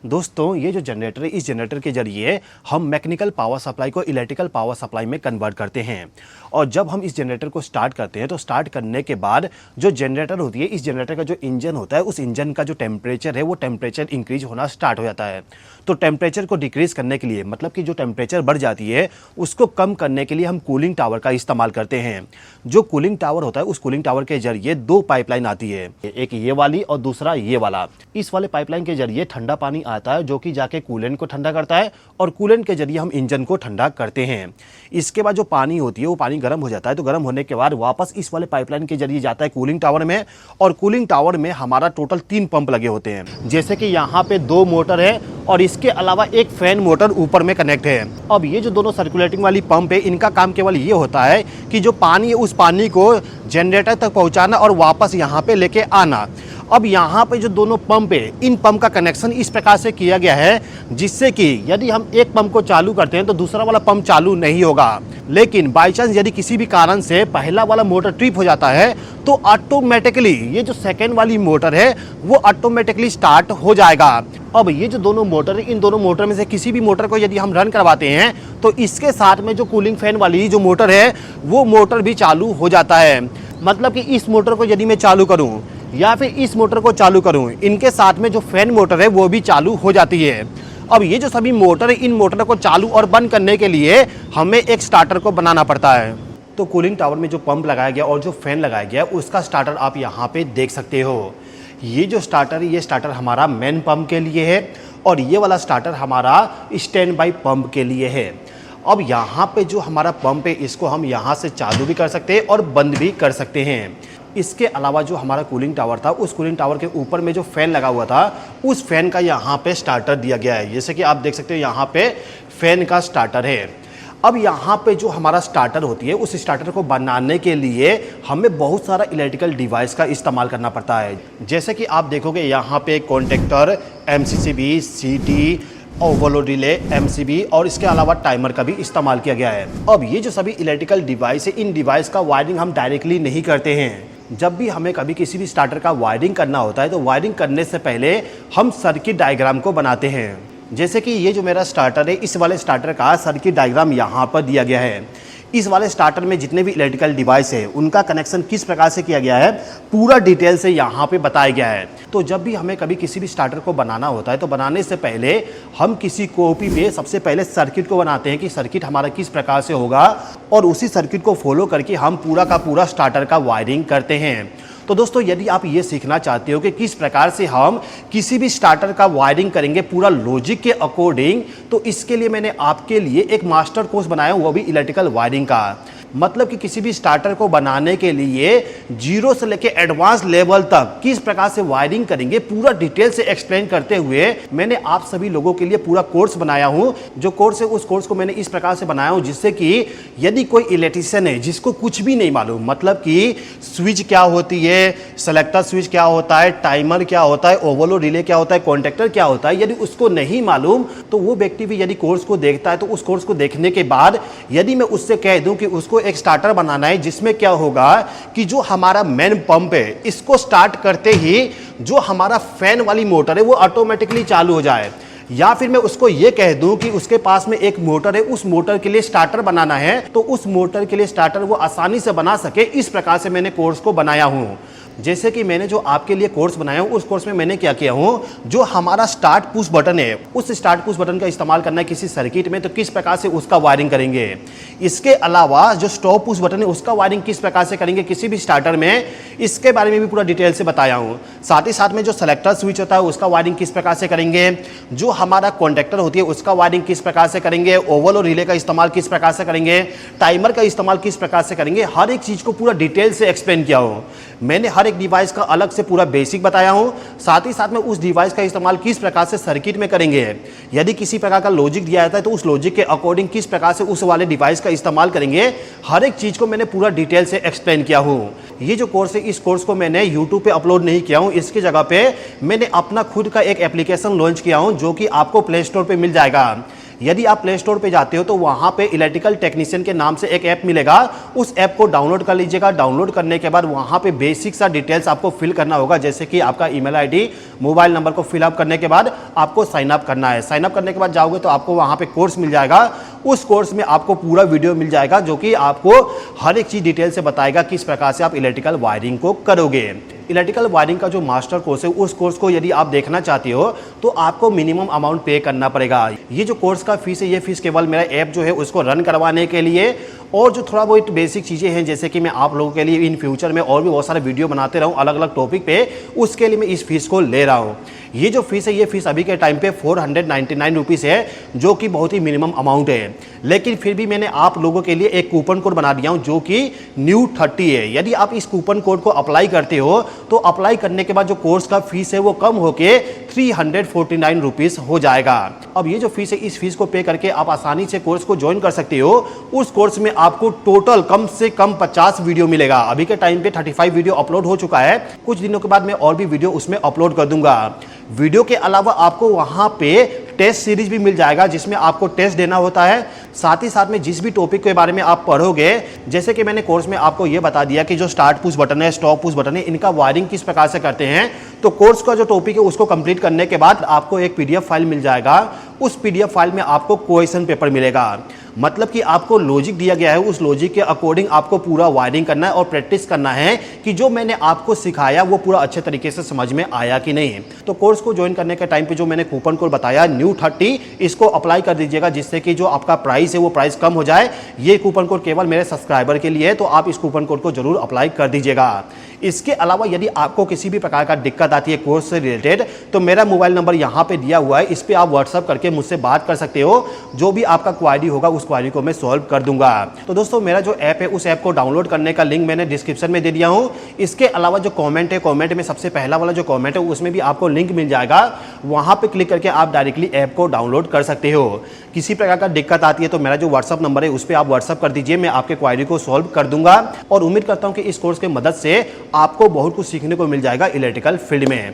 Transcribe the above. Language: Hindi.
दोस्तों ये जो जनरेटर है, इस जनरेटर के जरिए हम मैकेनिकल पावर सप्लाई को इलेक्ट्रिकल पावर सप्लाई में कन्वर्ट करते हैं। और जब हम इस जनरेटर को स्टार्ट करते हैं तो स्टार्ट करने के बाद जो जनरेटर होती है, इस जनरेटर का जो इंजन होता है, उस इंजन का जो टेम्परेचर है वो टेम्परेचर इंक्रीज होना स्टार्ट हो जाता है। तो टेम्परेचर को डिक्रीज करने के लिए, मतलब कि जो टेम्परेचर बढ़ जाती है उसको कम करने के लिए हम कूलिंग टावर का इस्तेमाल करते हैं। जो कूलिंग टावर होता है, उस कूलिंग टावर के जरिए दो पाइपलाइन आती है, एक ये वाली और दूसरा ये वाला। इस वाले पाइपलाइन के जरिए ठंडा पानी आता है जो कि जाके कूलेंट को ठंडा करता है और कूलेंट के जरिए हम इंजन को ठंडा करते हैं। इसके बाद जो पानी होती है वो पानी गर्म हो जाता है, तो गर्म होने के बाद वापस इस वाले पाइपलाइन के जरिए जाता है कूलिंग टावर में। और कूलिंग टावर में हमारा टोटल 3 पंप लगे होते हैं, जैसे कि यहाँ पे 2 मोटर है और इसके अलावा एक फैन मोटर ऊपर में कनेक्ट है। अब ये जो दोनों सर्कुलेटिंग वाली पंप है, इनका काम केवल ये होता है कि जो पानी है उस पानी को जनरेटर तक पहुँचाना और वापस यहाँ पे लेके आना। अब यहाँ पे जो दोनों पंप है, इन पंप का कनेक्शन इस प्रकार से किया गया है जिससे कि यदि हम एक पंप को चालू करते हैं तो दूसरा वाला पंप चालू नहीं होगा। लेकिन बाई चांस यदि किसी भी कारण से पहला वाला मोटर ट्रिप हो जाता है तो ऑटोमेटिकली ये जो सेकेंड वाली मोटर है वो ऑटोमेटिकली स्टार्ट हो जाएगा। अब ये जो दोनों मोटर है, इन दोनों मोटर में से किसी भी मोटर को यदि हम रन करवाते हैं तो इसके साथ में जो कूलिंग फैन वाली जो मोटर है वो मोटर भी चालू हो जाता है। मतलब कि इस मोटर को यदि मैं चालू करूं या फिर इस मोटर को चालू करूं, इनके साथ में जो फैन मोटर है वो भी चालू हो जाती है। अब ये जो सभी मोटर है, इन मोटर को चालू और बंद करने के लिए हमें एक स्टार्टर को बनाना पड़ता है। तो कूलिंग टावर में जो पंप लगाया गया और जो फैन लगाया गया उसका स्टार्टर आप यहाँ पे देख सकते हो। ये जो स्टार्टर है, ये स्टार्टर हमारा मेन पंप के लिए है और ये वाला स्टार्टर हमारा स्टैंड बाई पंप के लिए है। अब यहाँ पे जो हमारा पंप है इसको हम यहाँ से चालू भी कर सकते हैं और बंद भी कर सकते हैं। इसके अलावा जो हमारा कूलिंग टावर था, उस कूलिंग टावर के ऊपर में जो फैन लगा हुआ था उस फैन का यहाँ पे स्टार्टर दिया गया है, जैसे कि आप देख सकते हो यहाँ पे फैन का स्टार्टर है। अब यहाँ पे जो हमारा स्टार्टर होती है, उस स्टार्टर को बनाने के लिए हमें बहुत सारा इलेक्ट्रिकल डिवाइस का इस्तेमाल करना पड़ता है। जैसे कि आप देखोगे यहाँ पे contactor, MCCB, CT, overload relay, MCB और इसके अलावा टाइमर का भी इस्तेमाल किया गया है। अब ये जो सभी इलेक्ट्रिकल डिवाइस है, इन डिवाइस का वायरिंग हम डायरेक्टली नहीं करते हैं। जब भी हमें कभी किसी भी स्टार्टर का वायरिंग करना होता है तो वायरिंग करने से पहले हम सर्किट डायग्राम को बनाते हैं। जैसे कि ये जो मेरा स्टार्टर है, इस वाले स्टार्टर का सर्किट डायग्राम यहाँ पर दिया गया है। इस वाले स्टार्टर में जितने भी इलेक्ट्रिकल डिवाइस है उनका कनेक्शन किस प्रकार से किया गया है पूरा डिटेल से यहाँ पे बताया गया है। तो जब भी हमें कभी किसी भी स्टार्टर को बनाना होता है तो बनाने से पहले हम किसी कॉपी पे सबसे पहले सर्किट को बनाते हैं कि सर्किट हमारा किस प्रकार से होगा और उसी सर्किट को फॉलो करके हम पूरा का पूरा स्टार्टर का वायरिंग करते हैं। तो दोस्तों यदि आप ये सीखना चाहते हो कि किस प्रकार से हम किसी भी स्टार्टर का वायरिंग करेंगे पूरा लॉजिक के अकॉर्डिंग, तो इसके लिए मैंने आपके लिए एक मास्टर कोर्स बनाया, वो भी इलेक्ट्रिकल वायरिंग का। मतलब कि किसी भी स्टार्टर को बनाने के लिए 0 से लेकर एडवांस लेवल तक किस प्रकार से वायरिंग करेंगे पूरा डिटेल से एक्सप्लेन करते हुए मैंने आप सभी लोगों के लिए पूरा कोर्स बनाया हूं। जो कोर्स है उस कोर्स को मैंने इस प्रकार से बनाया हूं जिससे कि यदि कोई इलेक्ट्रिशियन है जिसको कुछ भी नहीं मालूम, मतलब कि स्विच क्या होती है, सेलेक्टर स्विच क्या होता है, टाइमर क्या होता है, ओवरलोड रिले क्या होता है, कॉन्टेक्टर क्या होता है, यदि उसको नहीं मालूम तो वो व्यक्ति भी यदि कोर्स को देखता है तो उस कोर्स को देखने के बाद यदि मैं उससे कह दूं कि उसको एक स्टार्टर बनाना है जिसमें क्या होगा कि जो हमारा मेन पंप है इसको स्टार्ट करते ही जो हमारा फैन वाली मोटर है वो ऑटोमेटिकली चालू हो जाए, या फिर मैं उसको ये कह दूं कि उसके पास में एक मोटर है, उस मोटर के लिए स्टार्टर बनाना है तो उस मोटर के लिए स्टार्टर वो आसानी से बना सके। इस प्रकार से मैंने कोर्स को बनाया हूं। जैसे कि मैंने जो आपके लिए कोर्स बनाया हूं उस कोर्स में मैंने क्या किया हूं, जो हमारा स्टार्ट पुश बटन है उस स्टार्ट पुश बटन का इस्तेमाल करना है किसी सर्किट में तो किस प्रकार से उसका वायरिंग करेंगे। इसके अलावा जो स्टॉप पुश बटन है उसका वायरिंग किस प्रकार से करेंगे किसी भी स्टार्टर में, इसके बारे में भी पूरा डिटेल से बताया हूं। साथ ही साथ में जो सेलेक्टर स्विच होता है उसका वायरिंग किस प्रकार से करेंगे, जो हमारा कॉन्टेक्टर होती है उसका वायरिंग किस प्रकार से करेंगे, ओवरलोड रिले का इस्तेमाल किस प्रकार से करेंगे, टाइमर का इस्तेमाल किस प्रकार से करेंगे, हर एक चीज को पूरा डिटेल से एक्सप्लेन किया हूं। मैंने हर एक डिवाइस का अलग से पूरा बेसिक बताया हूं, साथ ही साथ में उस डिवाइस का इस्तेमाल किस प्रकार से सर्किट में करेंगे, यदि किसी प्रकार का लॉजिक दिया जाता है तो उस लॉजिक के अकॉर्डिंग किस प्रकार से उस वाले डिवाइस का इस्तेमाल करेंगे, हर एक चीज को मैंने पूरा डिटेल से एक्सप्लेन किया हूं। ये जो कोर्स है इस कोर्स को मैंने YouTube पे अपलोड नहीं किया हूं, इसकी जगह पे मैंने अपना खुद का एक एप्लीकेशन लॉन्च किया हूं जो कि आपको प्ले स्टोर पे मिल जाएगा। यदि आप प्ले स्टोर पे जाते हो तो वहां पे इलेक्ट्रिकल टेक्नीशियन के नाम से एक ऐप मिलेगा, उस ऐप को डाउनलोड कर लीजिएगा। डाउनलोड करने के बाद वहां पे बेसिक सा डिटेल्स आपको फिल करना होगा, जैसे कि आपका ईमेल आईडी, मोबाइल नंबर को फिल अप करने के बाद आपको साइन अप करना है। साइन अप करने के बाद जाओगे तो आपको वहां पे कोर्स मिल जाएगा। उस कोर्स में आपको पूरा वीडियो मिल जाएगा जो कि आपको हर एक चीज डिटेल से बताएगा किस प्रकार से आप इलेक्ट्रिकल वायरिंग को करोगे। इलेक्ट्रिकल वायरिंग का जो मास्टर कोर्स है, उस कोर्स को यदि आप देखना चाहते हो तो आपको मिनिमम अमाउंट पे करना पड़ेगा। ये जो कोर्स का फीस है, ये फीस केवल मेरा ऐप जो है उसको रन करवाने के लिए और जो थोड़ा बहुत बेसिक चीज़ें हैं, जैसे कि मैं आप लोगों के लिए इन फ्यूचर में और भी बहुत सारे वीडियो बनाते रहूँ अलग अलग टॉपिक पे, उसके लिए मैं इस फीस को ले रहा हूँ। ये जो फीस है, ये फीस अभी के टाइम पे 499 रुपीज़ है, जो कि बहुत ही मिनिमम अमाउंट है। लेकिन फिर भी मैंने आप लोगों के लिए एक कूपन कोड बना दिया हूँ जो कि न्यू 30 है। यदि आप इस कूपन कोड को अप्लाई करते हो तो अप्लाई करने के बाद जो कोर्स का फीस है वो कम होके 349 रुपीज़ हो जाएगा। अब ये जो फीस है, इस फीस को पे करके आप आसानी से कोर्स को ज्वाइन कर सकते हो। उस कोर्स में आपको टोटल कम से कम 50 वीडियो मिलेगा। अभी के टाइम पे 35 वीडियो अपलोड हो चुका है। कुछ दिनों के बाद मैं और भी वीडियो उसमें अपलोड कर दूंगा। वीडियो के अलावा आपको वहां पे टेस्ट सीरीज भी मिल जाएगा, जिसमें आपको टेस्ट देना होता है। साथ ही साथ में जिस भी टॉपिक के बारे में आप पढ़ोगे, जैसे कि मैंने कोर्स में आपको यह बता दिया कि जो स्टार्ट पुश बटन है, स्टॉप पुश बटन है, इनका वायरिंग किस प्रकार से करते हैं। तो कोर्स का जो टॉपिक है उसको कंप्लीट करने के बाद आपको एक पीडीएफ फाइल मिल जाएगा। उस पीडीएफ फाइल में आपको क्वेश्चन पेपर मिलेगा, मतलब कि आपको लॉजिक दिया गया है, उस लॉजिक के अकॉर्डिंग आपको पूरा वायरिंग करना है और प्रैक्टिस करना है कि जो मैंने आपको सिखाया वो पूरा अच्छे तरीके से समझ में आया कि नहीं। तो कोर्स को ज्वाइन करने के टाइम पे जो मैंने कूपन कोड बताया न्यू 30, इसको अप्लाई कर दीजिएगा, जिससे कि जो आपका प्राइस है वो प्राइस कम हो जाए। ये कूपन कोड केवल मेरे सब्सक्राइबर के लिए है, तो आप इस कूपन कोड को जरूर अप्लाई कर दीजिएगा। इसके अलावा यदि आपको किसी भी प्रकार का दिक्कत आती है कोर्स से रिलेटेड, तो मेरा मोबाइल नंबर यहाँ पे दिया हुआ है, इस पे आप व्हाट्सअप करके मुझसे बात कर सकते हो। जो भी आपका क्वारी होगा उस क्वारी को मैं सॉल्व कर दूंगा। तो दोस्तों, मेरा जो ऐप है उस ऐप को डाउनलोड करने का लिंक मैंने डिस्क्रिप्शन में दे दिया हूँ। इसके अलावा जो कॉमेंट है, कॉमेंट में सबसे पहला वाला जो कॉमेंट है उसमें भी आपको लिंक मिल जाएगा। वहां पे क्लिक करके आप डायरेक्टली ऐप को डाउनलोड कर सकते हो। किसी प्रकार का दिक्कत आती है तो मेरा जो व्हाट्सअप नंबर है उस पर आप व्हाट्सअप कर दीजिए, मैं आपके क्वारी को सॉल्व कर दूंगा। और उम्मीद करता हूं कि इस कोर्स की मदद से आपको बहुत कुछ सीखने को मिल जाएगा इलेक्ट्रिकल फील्ड में।